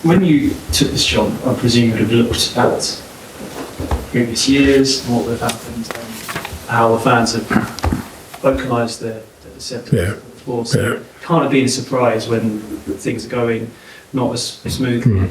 when you took this job, I presume you would have looked at previous years, what would have happened, and how the fans have vocalised their acceptance before. So it can't have been a surprise when things are going not as smoothly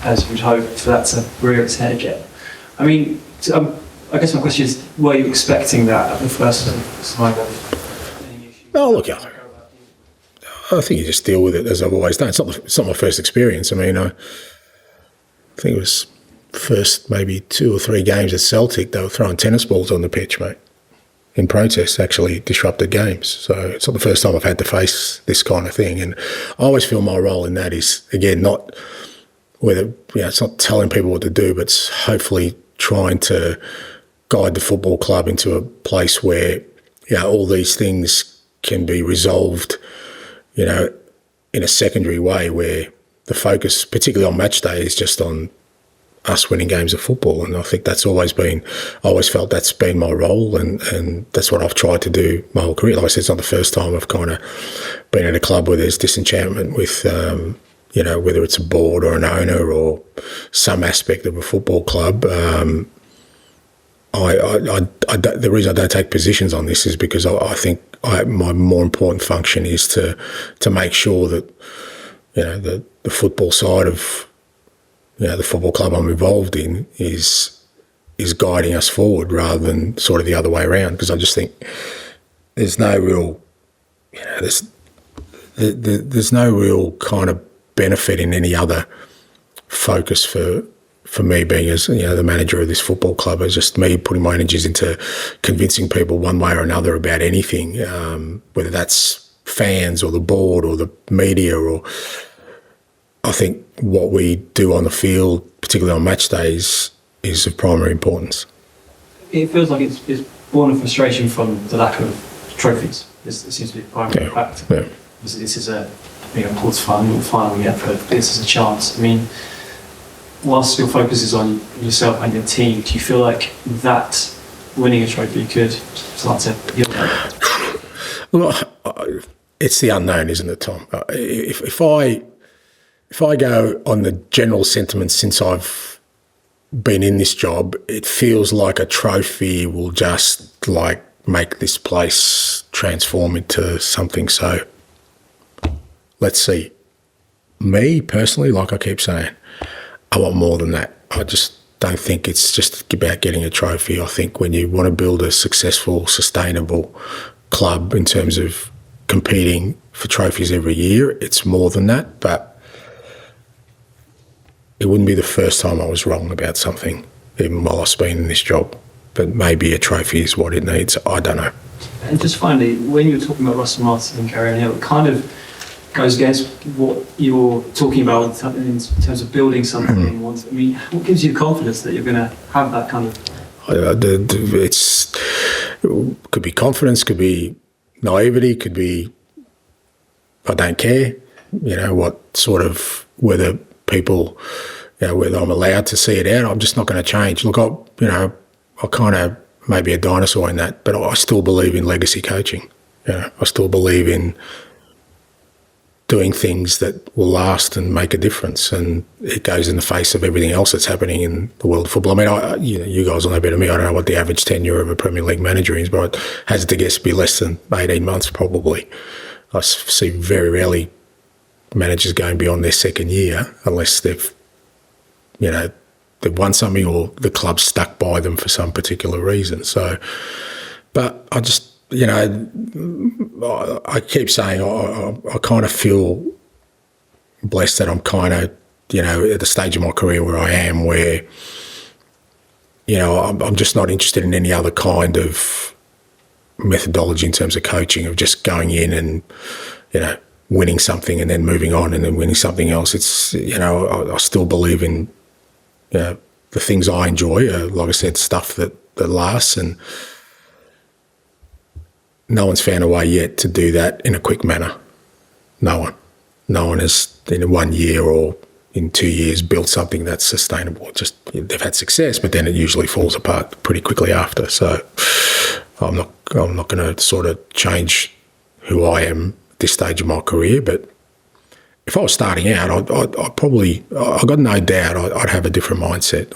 as we'd hope for that to rear its head again. I mean, I guess my question is, were you expecting that at the first time of any issues? Oh, look, I think you just deal with it as I've always done. It's not my first experience. I mean, I think it was first maybe 2 or 3 games at Celtic, they were throwing tennis balls on the pitch, mate, in protest, actually disrupted games. So it's not the first time I've had to face this kind of thing. And I always feel my role in that is, again, not whether, it's not telling people what to do, but it's hopefully trying to guide the football club into a place where, all these things can be resolved, in a secondary way, where the focus, particularly on match day, is just on us winning games of football. And I think I always felt that's been my role, and that's what I've tried to do my whole career. Like I said, it's not the first time I've kind of been at a club where there's disenchantment with, whether it's a board or an owner or some aspect of a football club. The reason I don't take positions on this is because I think my more important function is to make sure that, the football side of, the football club I'm involved in is guiding us forward rather than sort of the other way around. Because I just think there's no real, there's no real kind of benefit in any other focus for me being as, the manager of this football club. It's just me putting my energies into convincing people one way or another about anything, whether that's fans or the board or the media, or I think what we do on the field, particularly on match days, is of primary importance. It feels like it's born of frustration from the lack of trophies. This seems to be the primary factor. Yeah. This is a quarter-final yet, but this is a chance. I mean, whilst your focus is on yourself and your team, do you feel like that winning a trophy could start to heal that? Well, it's the unknown, isn't it, Tom? If I go on the general sentiment since I've been in this job, it feels like a trophy will just make this place transform into something. So let's see. Me personally, like I keep saying, I want more than that. I just don't think it's just about getting a trophy. I think when you want to build a successful, sustainable club in terms of competing for trophies every year, it's more than that. But it wouldn't be the first time I was wrong about something, even while I've been in this job. But maybe a trophy is what it needs. I don't know. And just finally, when you were talking about Russell Martin and Gary O'Neill, it kind of goes against what you're talking about in terms of building something. I mean, what gives you confidence that you're going to have that kind of... It could be confidence, could be naivety, could be I don't care, what sort of, whether people, whether I'm allowed to see it out. I'm just not going to change. Look, I kind of may be a dinosaur in that, but I still believe in legacy coaching. I still believe in doing things that will last and make a difference, and it goes in the face of everything else that's happening in the world of football. I mean, you guys will know better than me. I don't know what the average tenure of a Premier League manager is, but it has to guess be less than 18 months probably. I see very rarely managers going beyond their second year unless they've won something or the club's stuck by them for some particular reason. So, but I just, I keep saying I kind of feel blessed that I'm kind of, at the stage of my career where I am, where, I'm just not interested in any other kind of methodology in terms of coaching, of just going in and, winning something and then moving on and then winning something else. It's, I still believe in, the things I enjoy, like I said, stuff that lasts, and no one's found a way yet to do that in a quick manner. No one has in 1 year or in 2 years built something that's sustainable. Just they've had success, but then it usually falls apart pretty quickly after. So I'm not going to sort of change who I am at this stage of my career, but if I was starting out, I'd probably, I got no doubt I'd have a different mindset.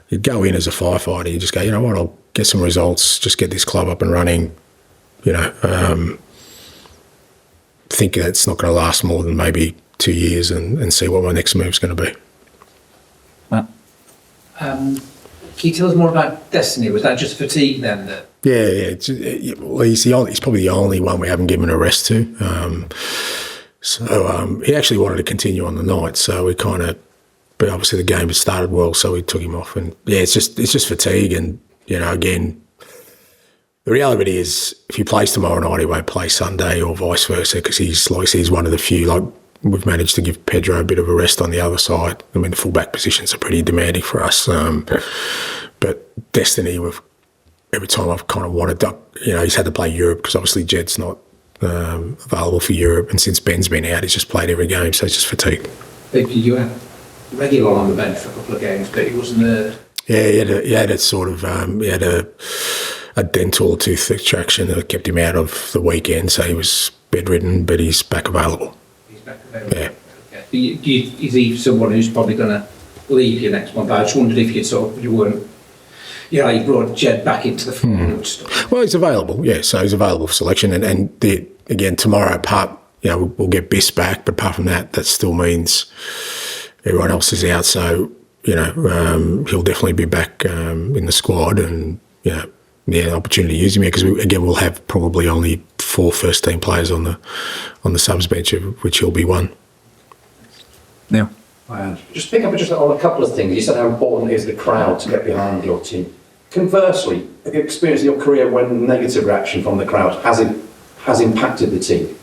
You'd go in as a firefighter, you just go, you know what, I'll get some results, just get this club up and running, you know, think that it's not going to last more than maybe 2 years and see what my next move's going to be. Matt? Can you tell us more about Destiny? Was that just fatigue then? Well, he's probably the only one we haven't given a rest to. So he actually wanted to continue on the night, so we kind of, but obviously the game had started well, so we took him off. And it's just fatigue, and you know, again, the reality is if he plays tomorrow night, he won't play Sunday or vice versa, because he's one of the few. Like, we've managed to give Pedro a bit of a rest on the other side. I mean, the fullback positions are pretty demanding for us, but Destiny, every time I've kind of wanted to, you know, he's had to play Europe because obviously Jed's not available for Europe, and since Ben's been out, he's just played every game, so he's just fatigued. You had Reguilon on the bench for a couple of games, but he wasn't there. Yeah, he had a dental tooth extraction that kept him out of the weekend, so he was bedridden, but he's back available. He's back available. Yeah. Okay. Is he someone who's probably going to leave you next month? I just wondered if you weren't. You brought Jed back into the fold. Well, he's available, yeah, so he's available for selection. And again, tomorrow, we'll get Biss back, but apart from that, that still means everyone else is out. So, you know, he'll definitely be back in the squad, and, you know, an opportunity to use him here, because, we'll have probably only 4 first-team players on the subs bench, of which he'll be one. Neil? Just pick up just on a couple of things. You said how important it is the crowd to get behind your team. Conversely, have you experienced in your career when negative reaction from the crowd has impacted the team?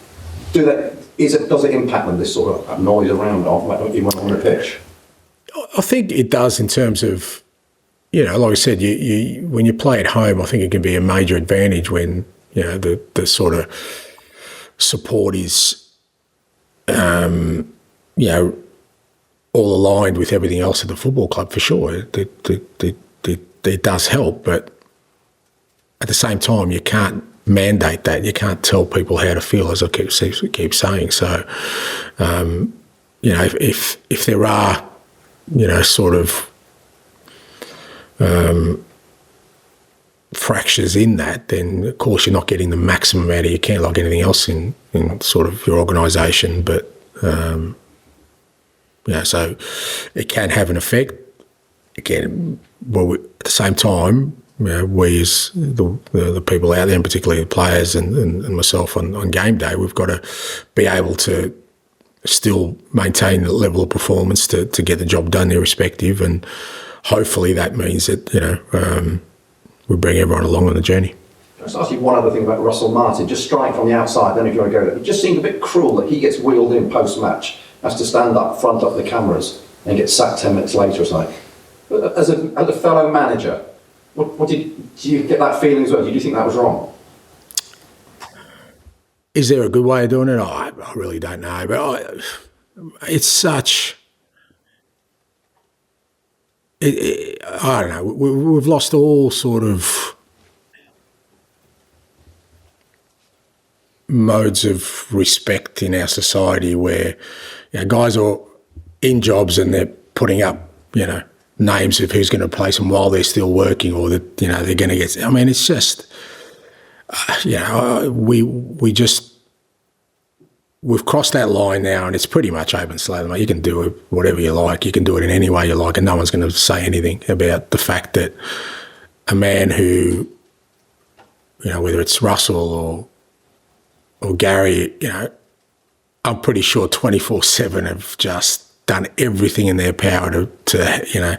Does it impact them, this sort of noise around even on the pitch? I think it does, in terms of, you know, like I said, you when you play at home, I think it can be a major advantage when, you know, the sort of support is, you know, all aligned with everything else at the football club, for sure. It does help, but at the same time, you can't mandate that. You can't tell people how to feel, as I keep saying. So, you know, if there are, you know, sort of fractures in that, then of course you're not getting the maximum out of your camp, like anything else in sort of your organisation. But yeah, so it can have an effect. Again, at the same time, you know, we as the people out there, and particularly the players and myself on game day, we've got to be able to still maintain the level of performance to get the job done irrespective, and hopefully that means that, you know, we bring everyone along on the journey. Can I just ask you one other thing about Russell Martin? Just strike from the outside, then if you want to go there. It just seemed a bit cruel that he gets wheeled in post-match, has to stand up front of the cameras, and gets sacked 10 minutes later. It's like, as a fellow manager, do you get that feeling as well? Do you think that was wrong? Is there a good way of doing it? I really don't know. But it's such... I don't know. We've lost all sort of modes of respect in our society where, you know, guys are in jobs and they're putting up, you know, names of who's going to replace them while they're still working, or that, you know, they're going to get... I mean, it's just, you know, we've crossed that line now, and it's pretty much open slate. You can do it whatever you like. You can do it in any way you like, and no one's going to say anything about the fact that a man who, you know, whether it's Russell or Gary, you know, I'm pretty sure 24/7 have just done everything in their power to you know,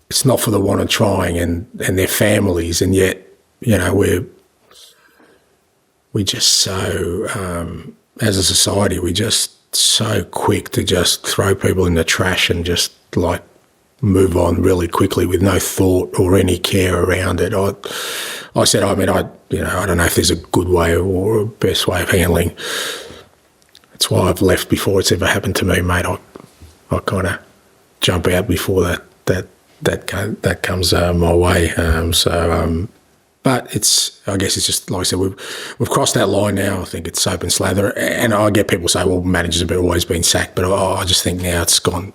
it's not for the want of trying, and their families, and yet, you know, we just so, as a society, we just so quick to just throw people in the trash and just like move on really quickly with no thought or any care around it. I said, I don't know if there's a good way or a best way of handling. That's why I've left before it's ever happened to me, mate. I kind of jump out before that comes my way. But I guess it's just, like I said, we've crossed that line now. I think it's soap and slather. And I get people say, well, managers have always been sacked. But I just think now it's gone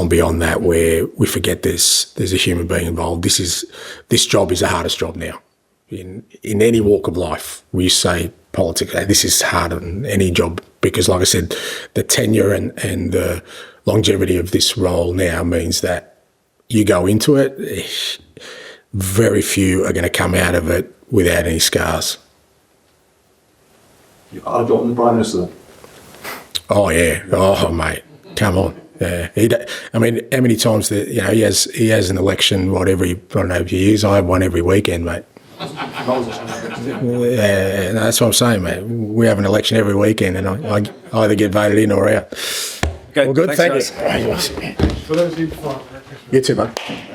beyond that, where we forget there's a human being involved. This job is the hardest job now. In any walk of life, we say politics, this is harder than any job, because, like I said, the tenure and the longevity of this role now means that you go into it, very few are going to come out of it without any scars. I'd have the Prime Minister then. Oh yeah, oh mate, come on. Yeah, I mean, how many times he has an election, every, I don't know, years. I have one every weekend, mate. Yeah, that's what I'm saying, mate. We have an election every weekend, and I either get voted in or out. Okay, Well, good. Thanks. guys. You too, mate.